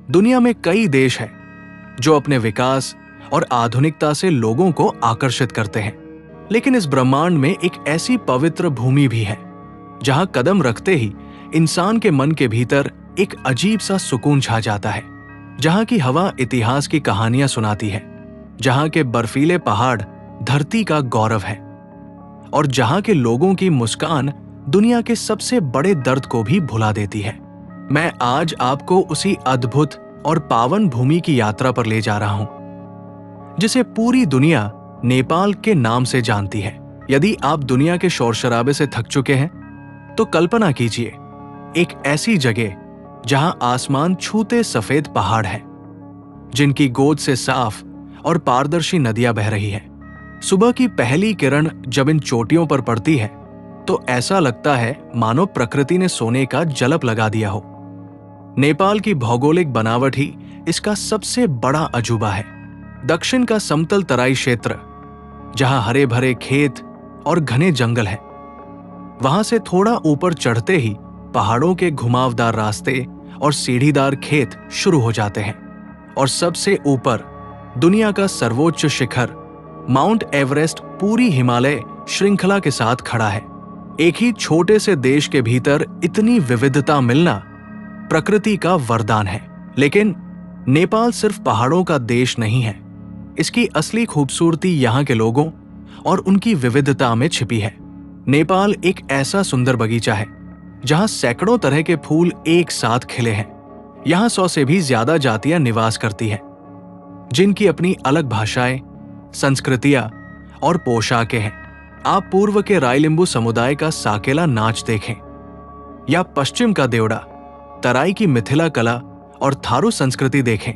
दुनिया में कई देश हैं जो अपने विकास और आधुनिकता से लोगों को आकर्षित करते हैं, लेकिन इस ब्रह्मांड में एक ऐसी पवित्र भूमि भी है जहां कदम रखते ही इंसान के मन के भीतर एक अजीब सा सुकून छा जाता है, जहां की हवा इतिहास की कहानियां सुनाती है, जहां के बर्फीले पहाड़ धरती का गौरव है और जहां के लोगों की मुस्कान दुनिया के सबसे बड़े दर्द को भी भुला देती है। मैं आज आपको उसी अद्भुत और पावन भूमि की यात्रा पर ले जा रहा हूं जिसे पूरी दुनिया नेपाल के नाम से जानती है। यदि आप दुनिया के शोर शराबे से थक चुके हैं तो कल्पना कीजिए एक ऐसी जगह जहां आसमान छूते सफेद पहाड़ हैं, जिनकी गोद से साफ और पारदर्शी नदियां बह रही हैं। सुबह की पहली किरण जब इन चोटियों पर पड़ती है तो ऐसा लगता है मानो प्रकृति ने सोने का जलप लगा दिया हो। नेपाल की भौगोलिक बनावट ही इसका सबसे बड़ा अजूबा है। दक्षिण का समतल तराई क्षेत्र, जहां हरे भरे खेत और घने जंगल हैं, वहां से थोड़ा ऊपर चढ़ते ही पहाड़ों के घुमावदार रास्ते और सीढ़ीदार खेत शुरू हो जाते हैं और सबसे ऊपर दुनिया का सर्वोच्च शिखर माउंट एवरेस्ट पूरी हिमालय श्रृंखला के साथ खड़ा है। एक ही छोटे से देश के भीतर इतनी विविधता मिलना प्रकृति का वरदान है। लेकिन नेपाल सिर्फ पहाड़ों का देश नहीं है। इसकी असली खूबसूरती यहाँ के लोगों और उनकी विविधता में छिपी है। नेपाल एक ऐसा सुंदर बगीचा है जहाँ सैकड़ों तरह के फूल एक साथ खिले हैं। यहाँ 100 से भी ज्यादा जातियां निवास करती हैं, जिनकी अपनी अलग भाषाएं, संस्कृतियां और पोशाकें हैं। आप पूर्व के रायलिंबू समुदाय का साकेला नाच देखें, या पश्चिम का देवड़ा, तराई की मिथिला कला और थारू संस्कृति देखें,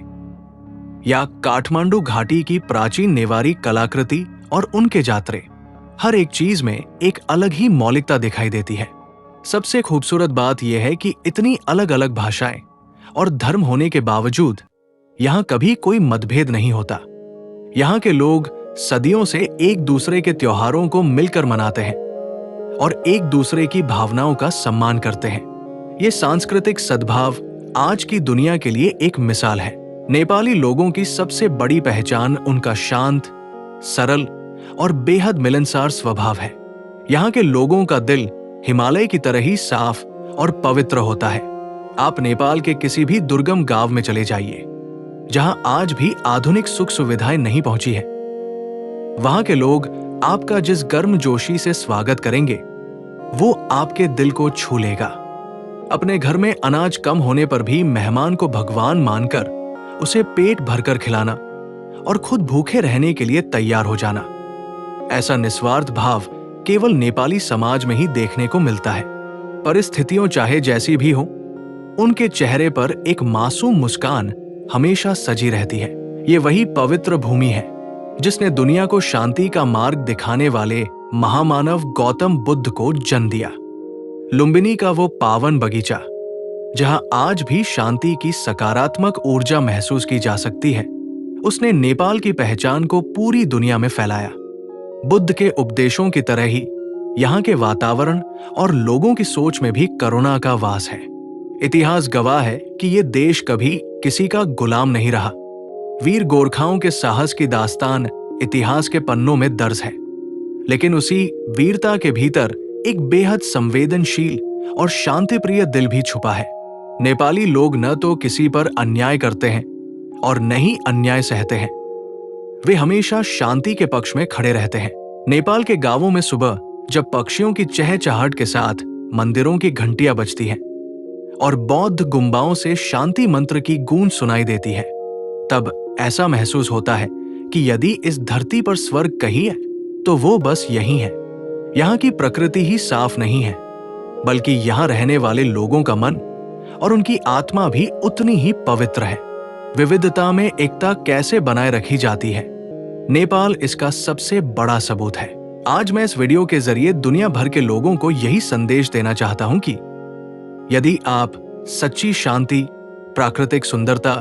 या काठमांडू घाटी की प्राचीन नेवारी कलाकृति और उनके जातरे। हर एक चीज में एक अलग ही मौलिकता दिखाई देती है। सबसे खूबसूरत बात यह है कि इतनी अलग अलग भाषाएं और धर्म होने के बावजूद यहाँ कभी कोई मतभेद नहीं होता। यहाँ के लोग सदियों से एक दूसरे के त्योहारों को मिलकर मनाते हैं और एक दूसरे की भावनाओं का सम्मान करते हैं। ये सांस्कृतिक सद्भाव आज की दुनिया के लिए एक मिसाल है। नेपाली लोगों की सबसे बड़ी पहचान उनका शांत, सरल और बेहद मिलनसार स्वभाव है। यहाँ के लोगों का दिल हिमालय की तरह ही साफ और पवित्र होता है। आप नेपाल के किसी भी दुर्गम गांव में चले जाइए, जहां आज भी आधुनिक सुख सुविधाएं नहीं पहुंची है। वहां के लोग आपका जिस गर्मजोशी से स्वागत करेंगे, वो आपके दिल को छू लेगा। अपने घर में अनाज कम होने पर भी मेहमान को भगवान मानकर उसे पेट भरकर खिलाना और खुद भूखे रहने के लिए तैयार हो जाना, ऐसा निस्वार्थ भाव केवल नेपाली समाज में ही देखने को मिलता है। परिस्थितियां चाहे जैसी भी हो, उनके चेहरे पर एक मासूम मुस्कान हमेशा सजी रहती है। ये वही पवित्र भूमि है जिसने दुनिया को शांति का मार्ग दिखाने वाले महामानव गौतम बुद्ध को जन्म दिया। लुम्बिनी का वो पावन बगीचा, जहां आज भी शांति की सकारात्मक ऊर्जा महसूस की जा सकती है, उसने नेपाल की पहचान को पूरी दुनिया में फैलाया। बुद्ध के उपदेशों की तरह ही यहाँ के वातावरण और लोगों की सोच में भी करुणा का वास है। इतिहास गवाह है कि ये देश कभी किसी का गुलाम नहीं रहा। वीर गोरखाओं के साहस की दास्तान इतिहास के पन्नों में दर्ज है, लेकिन उसी वीरता के भीतर एक बेहद संवेदनशील और शांतिप्रिय दिल भी छुपा है। नेपाली लोग न तो किसी पर अन्याय करते हैं और न ही अन्याय सहते हैं। वे हमेशा शांति के पक्ष में खड़े रहते हैं। नेपाल के गांवों में सुबह जब पक्षियों की चहचहाहट के साथ मंदिरों की घंटियां बजती हैं और बौद्ध गुम्बाओं से शांति मंत्र की गूंज सुनाई देती है, तब ऐसा महसूस होता है कि यदि इस धरती पर स्वर्ग कहीं है तो वो बस यही है। यहाँ की प्रकृति ही साफ नहीं है, बल्कि यहाँ रहने वाले लोगों का मन और उनकी आत्मा भी उतनी ही पवित्र है। विविधता में एकता कैसे बनाए रखी जाती है, नेपाल इसका सबसे बड़ा सबूत है। आज मैं इस वीडियो के जरिए दुनिया भर के लोगों को यही संदेश देना चाहता हूं कि यदि आप सच्ची शांति, प्राकृतिक सुंदरता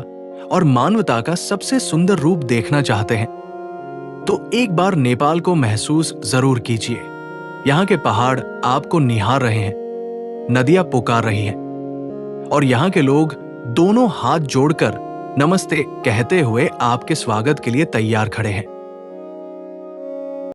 और मानवता का सबसे सुंदर रूप देखना चाहते हैं, तो एक बार नेपाल को महसूस जरूर कीजिए। यहाँ के पहाड़ आपको निहार रहे हैं, नदियां पुकार रही हैं और यहाँ के लोग दोनों हाथ जोड़कर नमस्ते कहते हुए आपके स्वागत के लिए तैयार खड़े हैं।